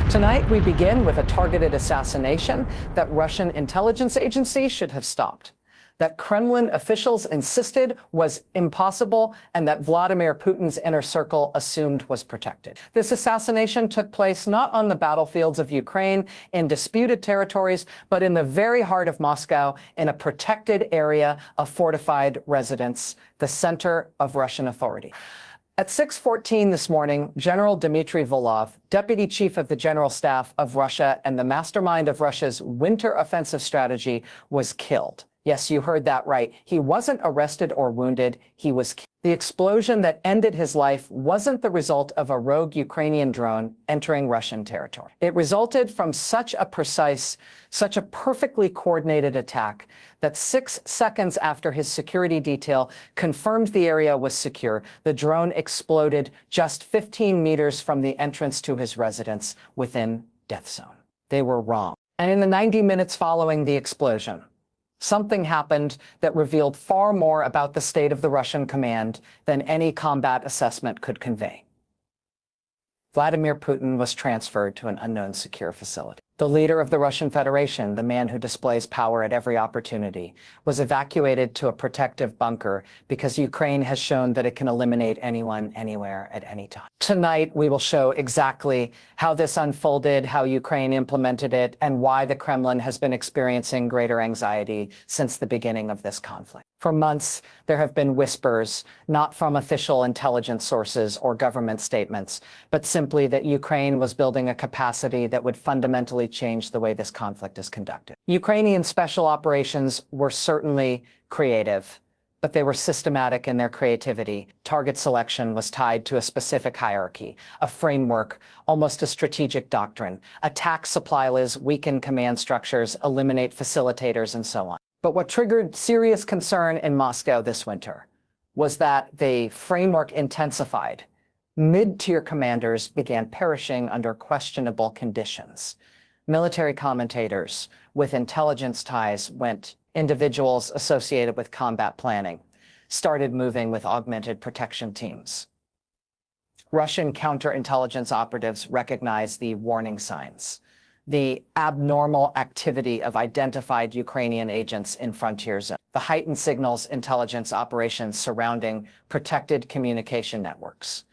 Tonight, we begin with a targeted assassination that Russian intelligence agencies should have stopped, that Kremlin officials insisted was impossible, and that Vladimir Putin's inner circle assumed was protected. This assassination took place not on the battlefields of Ukraine in disputed territories, but in the very heart of Moscow, in a protected area of fortified residence, the center of Russian authority. At 6:14 this morning, General Dmitry Vulov, Deputy Chief of the General Staff of Russia and the mastermind of Russia's winter offensive strategy, was killed. Yes, you heard that right. He wasn't arrested or wounded. He was killed. The explosion that ended his life wasn't the result of a rogue Ukrainian drone entering Russian territory. It resulted from such a perfectly coordinated attack that 6 seconds after his security detail confirmed the area was secure, the drone exploded just 15 meters from the entrance to his residence within death zone. They were wrong. And in the 90 minutes following the explosion, something happened that revealed far more about the state of the Russian command than any combat assessment could convey. Vladimir Putin was transferred to an unknown secure facility. The leader of the Russian Federation, the man who displays power at every opportunity, was evacuated to a protective bunker because Ukraine has shown that it can eliminate anyone, anywhere, at any time. Tonight, we will show exactly how this unfolded, how Ukraine implemented it, and why the Kremlin has been experiencing greater anxiety since the beginning of this conflict. For months, there have been whispers, not from official intelligence sources or government statements, but simply that Ukraine was building a capacity that would fundamentally change the way this conflict is conducted. Ukrainian special operations were certainly creative, but they were systematic in their creativity. Target selection was tied to a specific hierarchy, a framework, almost a strategic doctrine. Attack supplies, weaken command structures, eliminate facilitators, and so on. But what triggered serious concern in Moscow this winter was that the framework intensified. Mid-tier commanders began perishing under questionable conditions. Military commentators with intelligence ties individuals associated with combat planning started moving with augmented protection teams. Russian counterintelligence operatives recognized the warning signs, the abnormal activity of identified Ukrainian agents in frontier zones, the heightened signals intelligence operations surrounding protected communication networks,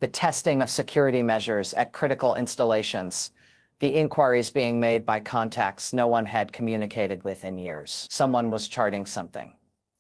the testing of security measures at critical installations, the inquiries being made by contacts no one had communicated with in years. Someone was charting something.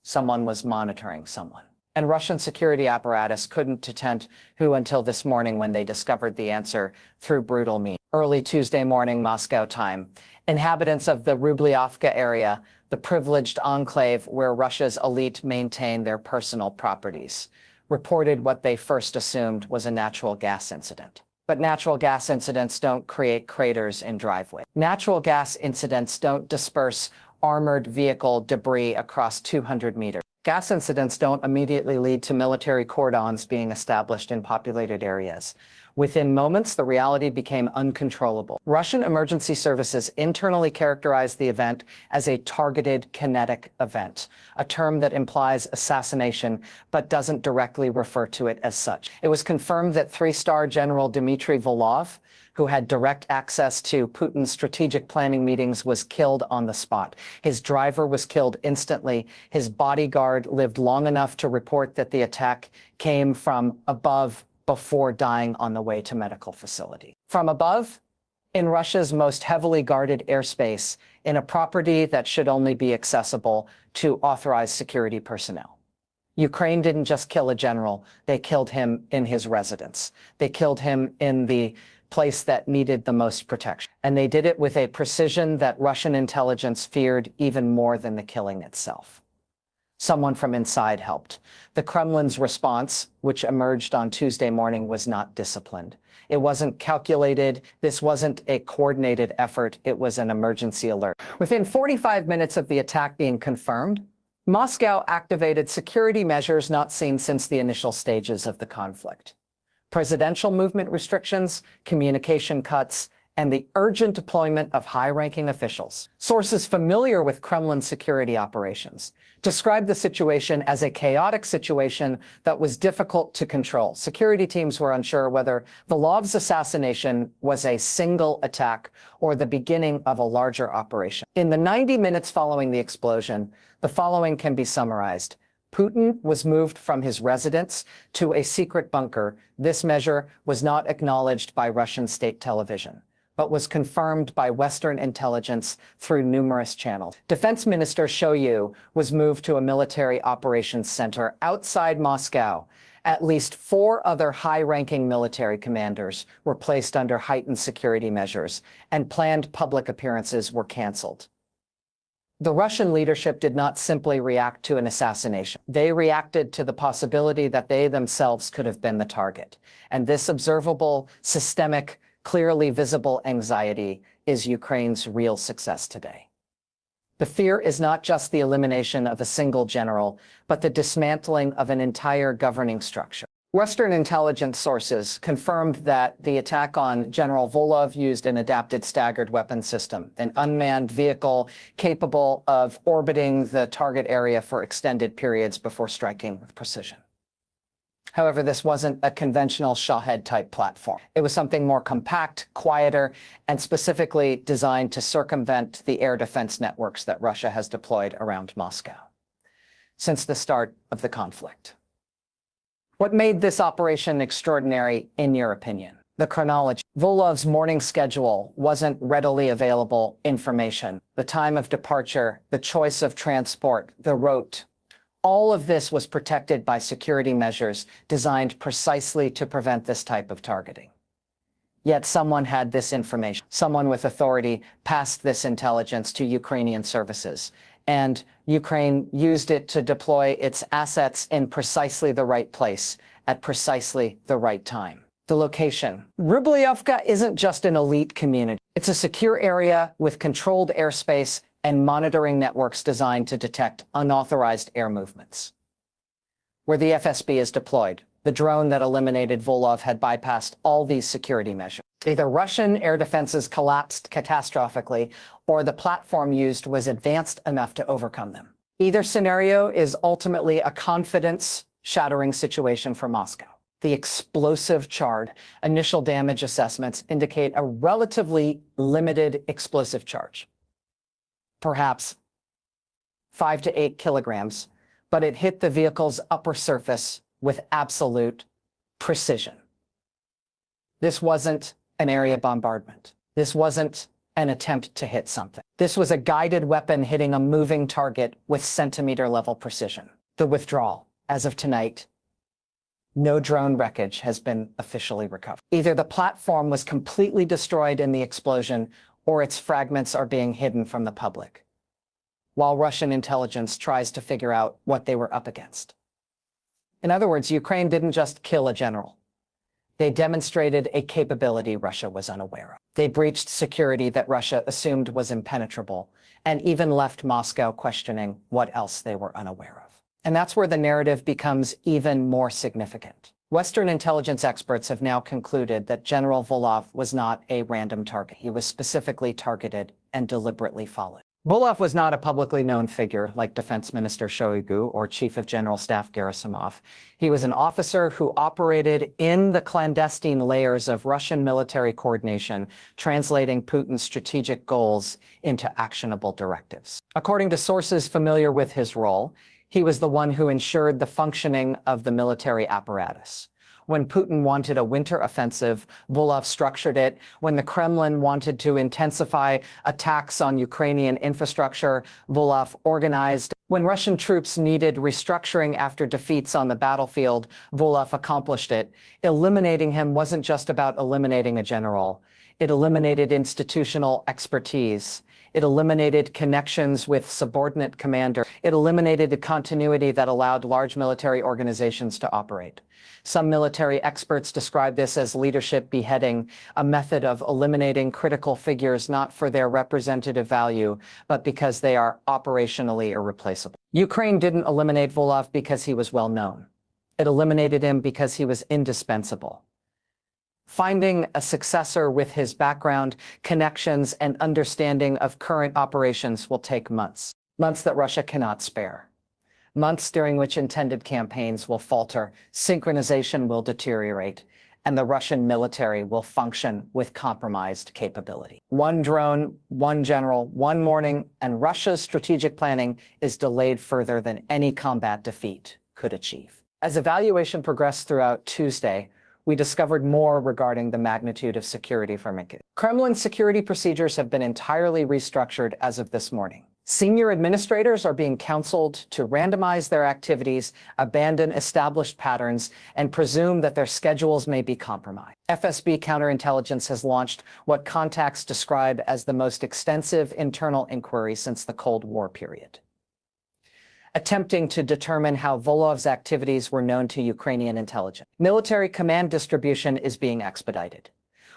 Someone was monitoring someone. And Russian security apparatus couldn't detect who until this morning when they discovered the answer through brutal means. Early Tuesday morning, Moscow time, inhabitants of the Rubliovka area, the privileged enclave where Russia's elite maintain their personal properties, reported what they first assumed was a natural gas incident. But natural gas incidents don't create craters in driveways. Natural gas incidents don't disperse armored vehicle debris across 200 meters. Gas incidents don't immediately lead to military cordons being established in populated areas. Within moments, the reality became uncontrollable. Russian emergency services internally characterized the event as a targeted kinetic event, a term that implies assassination but doesn't directly refer to it as such. It was confirmed that 3-star General Dmitry Vulov, who had direct access to Putin's strategic planning meetings, was killed on the spot. His driver was killed instantly. His bodyguard lived long enough to report that the attack came from above before dying on the way to medical facility. From above, in Russia's most heavily guarded airspace, in a property that should only be accessible to authorized security personnel. Ukraine didn't just kill a general, they killed him in his residence. They killed him in the place that needed the most protection. And they did it with a precision that Russian intelligence feared even more than the killing itself. Someone from inside helped. The Kremlin's response, which emerged on Tuesday morning, was not disciplined. It wasn't calculated. This wasn't a coordinated effort. It was an emergency alert. Within 45 minutes of the attack being confirmed, Moscow activated security measures not seen since the initial stages of the conflict. Presidential movement restrictions, communication cuts, and the urgent deployment of high-ranking officials. Sources familiar with Kremlin security operations described the situation as a chaotic situation that was difficult to control. Security teams were unsure whether Vulov's assassination was a single attack or the beginning of a larger operation. In the 90 minutes following the explosion, the following can be summarized. Putin was moved from his residence to a secret bunker. This measure was not acknowledged by Russian state television, but was confirmed by Western intelligence through numerous channels. Defense Minister Shoigu was moved to a military operations center outside Moscow. At least 4 other high-ranking military commanders were placed under heightened security measures, and planned public appearances were canceled. The Russian leadership did not simply react to an assassination. They reacted to the possibility that they themselves could have been the target. And this observable, systemic, clearly visible anxiety is Ukraine's real success today. The fear is not just the elimination of a single general, but the dismantling of an entire governing structure. Western intelligence sources confirmed that the attack on General Vulov used an adapted staggered weapon system, an unmanned vehicle capable of orbiting the target area for extended periods before striking with precision. However, this wasn't a conventional Shahed-type platform. It was something more compact, quieter, and specifically designed to circumvent the air defense networks that Russia has deployed around Moscow since the start of the conflict. What made this operation extraordinary, in your opinion? The chronology. Vulov's morning schedule wasn't readily available information. The time of departure, the choice of transport, the route. All of this was protected by security measures designed precisely to prevent this type of targeting. Yet someone had this information. Someone with authority passed this intelligence to Ukrainian services, and Ukraine used it to deploy its assets in precisely the right place at precisely the right time. The location. Rublievka isn't just an elite community. It's a secure area with controlled airspace and monitoring networks designed to detect unauthorized air movements. Where the FSB is deployed, the drone that eliminated Vulov had bypassed all these security measures. Either Russian air defenses collapsed catastrophically, or the platform used was advanced enough to overcome them. Either scenario is ultimately a confidence-shattering situation for Moscow. The explosive charge. Initial damage assessments indicate a relatively limited explosive charge, perhaps 5 to 8 kilograms, but it hit the vehicle's upper surface with absolute precision. This wasn't an area bombardment. This wasn't an attempt to hit something. This was a guided weapon hitting a moving target with centimeter-level precision. The withdrawal. As of tonight, no drone wreckage has been officially recovered. Either the platform was completely destroyed in the explosion, or its fragments are being hidden from the public, while Russian intelligence tries to figure out what they were up against. In other words, Ukraine didn't just kill a general. They demonstrated a capability Russia was unaware of. They breached security that Russia assumed was impenetrable, and even left Moscow questioning what else they were unaware of. And that's where the narrative becomes even more significant. Western intelligence experts have now concluded that General Vulov was not a random target. He was specifically targeted and deliberately followed. Vulov was not a publicly known figure like Defense Minister Shoigu or Chief of General Staff Gerasimov. He was an officer who operated in the clandestine layers of Russian military coordination, translating Putin's strategic goals into actionable directives. According to sources familiar with his role, he was the one who ensured the functioning of the military apparatus. When Putin wanted a winter offensive, Vulov structured it. When the Kremlin wanted to intensify attacks on Ukrainian infrastructure, Vulov organized. When Russian troops needed restructuring after defeats on the battlefield, Vulov accomplished it. Eliminating him wasn't just about eliminating a general. It eliminated institutional expertise. It eliminated connections with subordinate commanders. It eliminated the continuity that allowed large military organizations to operate. Some military experts describe this as leadership beheading, a method of eliminating critical figures not for their representative value, but because they are operationally irreplaceable. Ukraine didn't eliminate Vulov because he was well known. It eliminated him because he was indispensable. Finding a successor with his background, connections, and understanding of current operations will take months. Months that Russia cannot spare. Months during which intended campaigns will falter, synchronization will deteriorate, and the Russian military will function with compromised capability. One drone, one general, one morning, and Russia's strategic planning is delayed further than any combat defeat could achieve. As evaluation progressed throughout Tuesday, we discovered more regarding the magnitude of security for Minsk. Kremlin security procedures have been entirely restructured as of this morning. Senior administrators are being counseled to randomize their activities, abandon established patterns, and presume that their schedules may be compromised. FSB counterintelligence has launched what contacts describe as the most extensive internal inquiry since the Cold War period, attempting to determine how Vulov's activities were known to Ukrainian intelligence. Military command distribution is being expedited,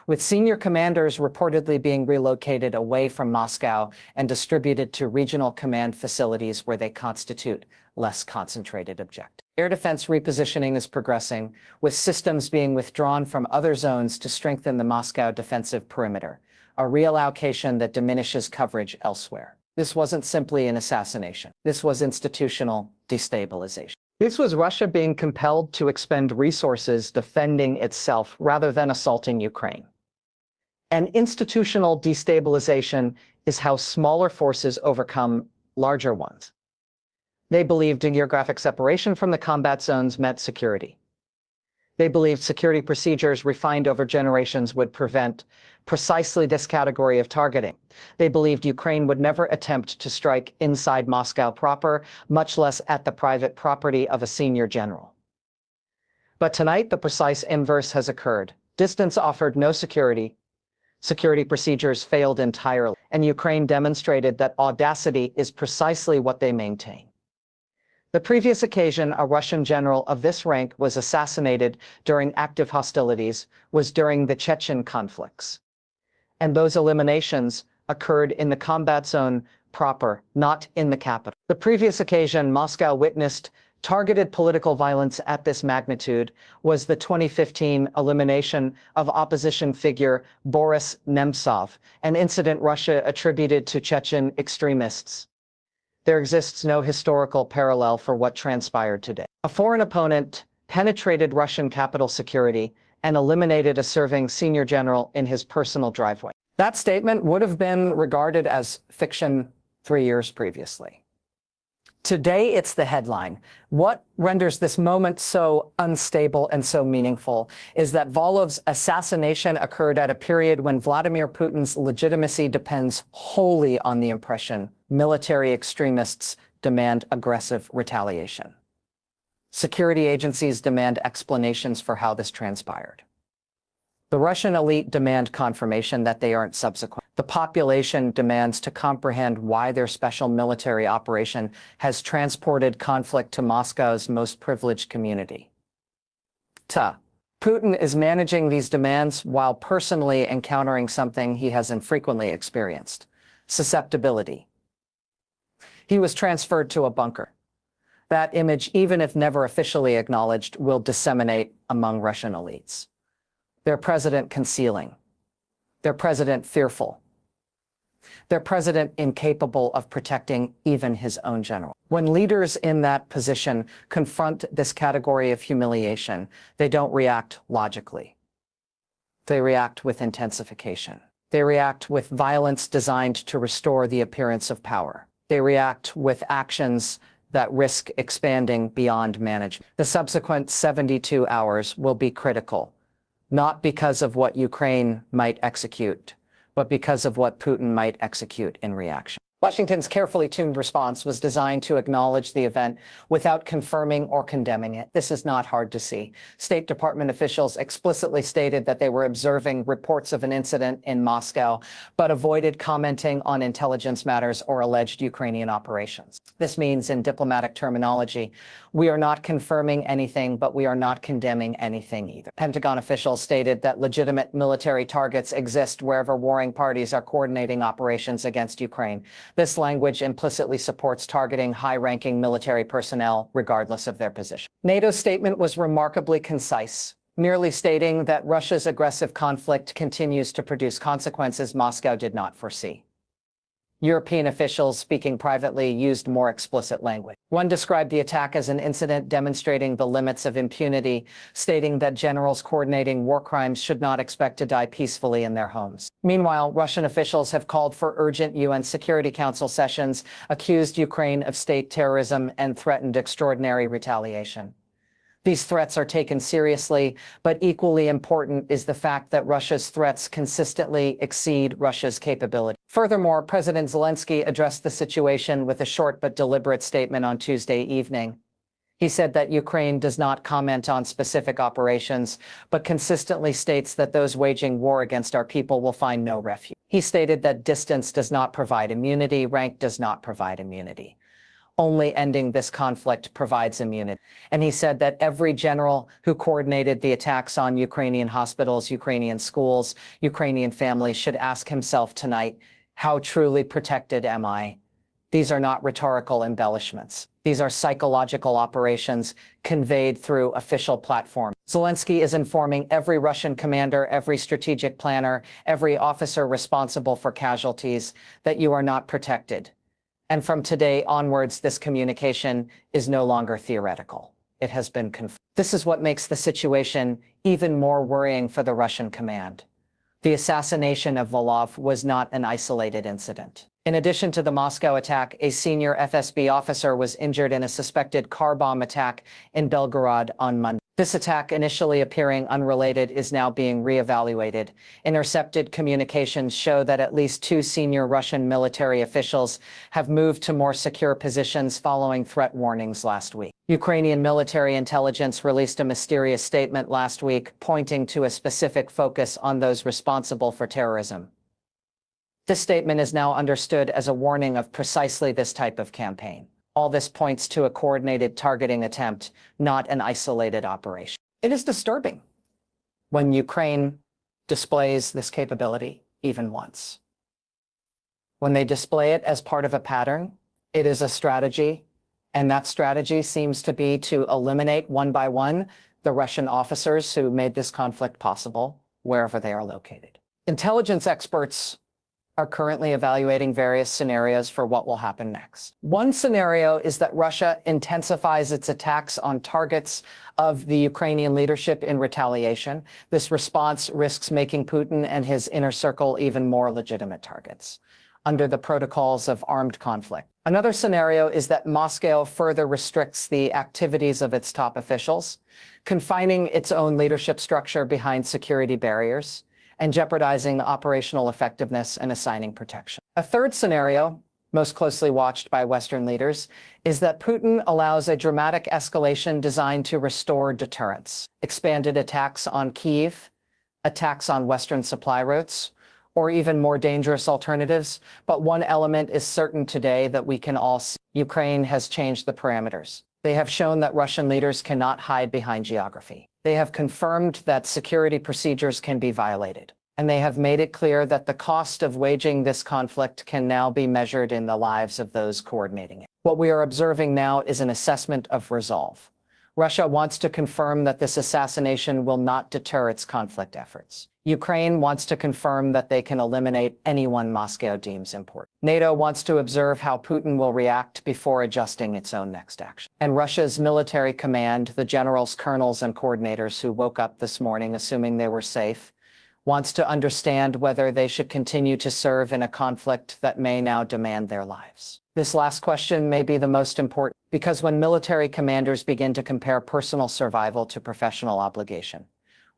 with senior commanders reportedly being relocated away from Moscow and distributed to regional command facilities where they constitute less concentrated objectives. Air defense repositioning is progressing, with systems being withdrawn from other zones to strengthen the Moscow defensive perimeter, a reallocation that diminishes coverage elsewhere. This wasn't simply an assassination. This was institutional destabilization. This was Russia being compelled to expend resources defending itself rather than assaulting Ukraine. And institutional destabilization is how smaller forces overcome larger ones. They believed geographic separation from the combat zones meant security. They believed security procedures refined over generations would prevent precisely this category of targeting. They believed Ukraine would never attempt to strike inside Moscow proper, much less at the private property of a senior general. But tonight, the precise inverse has occurred. Distance offered no security. Security procedures failed entirely, and Ukraine demonstrated that audacity is precisely what they maintain. The previous occasion a Russian general of this rank was assassinated during active hostilities was during the Chechen conflicts. And those eliminations occurred in the combat zone proper, not in the capital. The previous occasion Moscow witnessed targeted political violence at this magnitude was the 2015 elimination of opposition figure Boris Nemtsov, an incident Russia attributed to Chechen extremists. There exists no historical parallel for what transpired today. A foreign opponent penetrated Russian capital security and eliminated a serving senior general in his personal driveway. That statement would have been regarded as fiction 3 years previously. Today, it's the headline. What renders this moment so unstable and so meaningful is that Vulov's assassination occurred at a period when Vladimir Putin's legitimacy depends wholly on the impression military extremists demand aggressive retaliation. Security agencies demand explanations for how this transpired. The Russian elite demand confirmation that they aren't subsequent. The population demands to comprehend why their special military operation has transported conflict to Moscow's most privileged community. Putin is managing these demands while personally encountering something he has infrequently experienced: susceptibility. He was transferred to a bunker. That image, even if never officially acknowledged, will disseminate among Russian elites. Their president concealing. Their president fearful. Their president incapable of protecting even his own general. When leaders in that position confront this category of humiliation, they don't react logically. They react with intensification. They react with violence designed to restore the appearance of power. They react with actions that risk expanding beyond management. The subsequent 72 hours will be critical, not because of what Ukraine might execute, but because of what Putin might execute in reaction. Washington's carefully tuned response was designed to acknowledge the event without confirming or condemning it. This is not hard to see. State Department officials explicitly stated that they were observing reports of an incident in Moscow, but avoided commenting on intelligence matters or alleged Ukrainian operations. This means, in diplomatic terminology, we are not confirming anything, but we are not condemning anything either. Pentagon officials stated that legitimate military targets exist wherever warring parties are coordinating operations against Ukraine. This language implicitly supports targeting high-ranking military personnel, regardless of their position. NATO's statement was remarkably concise. merely stating that Russia's aggressive conflict continues to produce consequences Moscow did not foresee. European officials speaking privately used more explicit language. One described the attack as an incident demonstrating the limits of impunity, stating that generals coordinating war crimes should not expect to die peacefully in their homes. Meanwhile, Russian officials have called for urgent UN Security Council sessions, accused Ukraine of state terrorism, and threatened extraordinary retaliation. These threats are taken seriously, but equally important is the fact that Russia's threats consistently exceed Russia's capability. Furthermore, President Zelensky addressed the situation with a short but deliberate statement on Tuesday evening. He said that Ukraine does not comment on specific operations, but consistently states that those waging war against our people will find no refuge. He stated that distance does not provide immunity, rank does not provide immunity. Only ending this conflict provides immunity. And he said that every general who coordinated the attacks on Ukrainian hospitals, Ukrainian schools, Ukrainian families should ask himself tonight, how truly protected am I? These are not rhetorical embellishments. These are psychological operations conveyed through official platforms. Zelensky is informing every Russian commander, every strategic planner, every officer responsible for casualties that you are not protected. And from today onwards, this communication is no longer theoretical. It has been confirmed. This is what makes the situation even more worrying for the Russian command. The assassination of Vulov was not an isolated incident. In addition to the Moscow attack, a senior FSB officer was injured in a suspected car bomb attack in Belgorod on Monday. This attack, initially appearing unrelated, is now being reevaluated. Intercepted communications show that at least 2 senior Russian military officials have moved to more secure positions following threat warnings last week. Ukrainian military intelligence released a mysterious statement last week, pointing to a specific focus on those responsible for terrorism. This statement is now understood as a warning of precisely this type of campaign. All this points to a coordinated targeting attempt, not an isolated operation. It is disturbing when Ukraine displays this capability even once. When they display it as part of a pattern, it is a strategy, and that strategy seems to be to eliminate one by one the Russian officers who made this conflict possible, wherever they are located. Intelligence experts are currently evaluating various scenarios for what will happen next. One scenario is that Russia intensifies its attacks on targets of the Ukrainian leadership in retaliation. This response risks making Putin and his inner circle even more legitimate targets under the protocols of armed conflict. Another scenario is that Moscow further restricts the activities of its top officials, confining its own leadership structure behind security barriers, and jeopardizing operational effectiveness and assigning protection. A third scenario, most closely watched by Western leaders, is that Putin allows a dramatic escalation designed to restore deterrence. Expanded attacks on Kyiv, attacks on Western supply routes, or even more dangerous alternatives. But one element is certain today that we can all see. Ukraine has changed the parameters. They have shown that Russian leaders cannot hide behind geography. They have confirmed that security procedures can be violated. And they have made it clear that the cost of waging this conflict can now be measured in the lives of those coordinating it. What we are observing now is an assessment of resolve. Russia wants to confirm that this assassination will not deter its conflict efforts. Ukraine wants to confirm that they can eliminate anyone Moscow deems important. NATO wants to observe how Putin will react before adjusting its own next action. And Russia's military command, the generals, colonels, and coordinators who woke up this morning assuming they were safe, wants to understand whether they should continue to serve in a conflict that may now demand their lives. This last question may be the most important, because when military commanders begin to compare personal survival to professional obligation,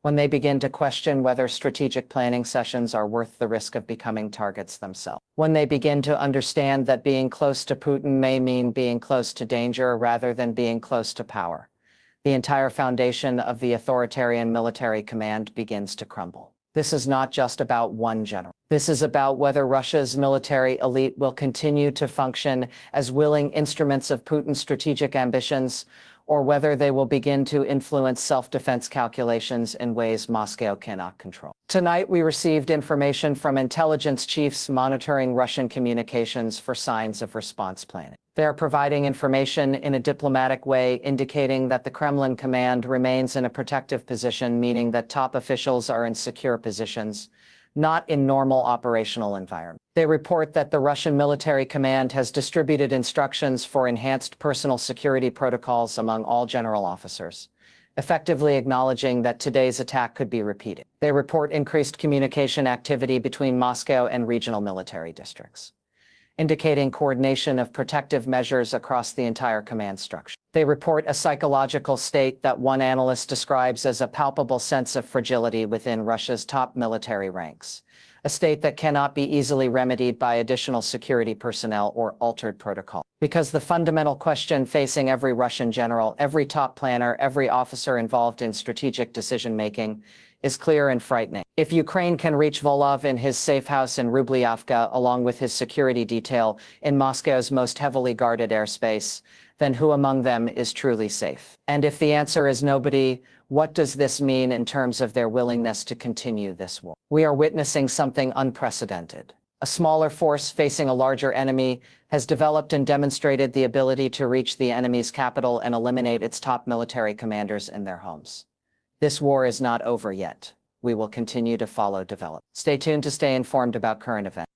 when they begin to question whether strategic planning sessions are worth the risk of becoming targets themselves, when they begin to understand that being close to Putin may mean being close to danger rather than being close to power, the entire foundation of the authoritarian military command begins to crumble. This is not just about one general. This is about whether Russia's military elite will continue to function as willing instruments of Putin's strategic ambitions, or whether they will begin to influence self-defense calculations in ways Moscow cannot control. Tonight, we received information from intelligence chiefs monitoring Russian communications for signs of response planning. They are providing information in a diplomatic way, indicating that the Kremlin command remains in a protective position, meaning that top officials are in secure positions, not in normal operational environment. They report that the Russian military command has distributed instructions for enhanced personal security protocols among all general officers, effectively acknowledging that today's attack could be repeated. They report increased communication activity between Moscow and regional military districts, indicating coordination of protective measures across the entire command structure. They report a psychological state that one analyst describes as a palpable sense of fragility within Russia's top military ranks, a state that cannot be easily remedied by additional security personnel or altered protocol. Because the fundamental question facing every Russian general, every top planner, every officer involved in strategic decision-making is clear and frightening. If Ukraine can reach Vulov in his safe house in Rubliavka, along with his security detail in Moscow's most heavily guarded airspace, then who among them is truly safe? And if the answer is nobody, what does this mean in terms of their willingness to continue this war? We are witnessing something unprecedented. A smaller force facing a larger enemy has developed and demonstrated the ability to reach the enemy's capital and eliminate its top military commanders in their homes. This war is not over yet. We will continue to follow developments. Stay tuned to stay informed about current events.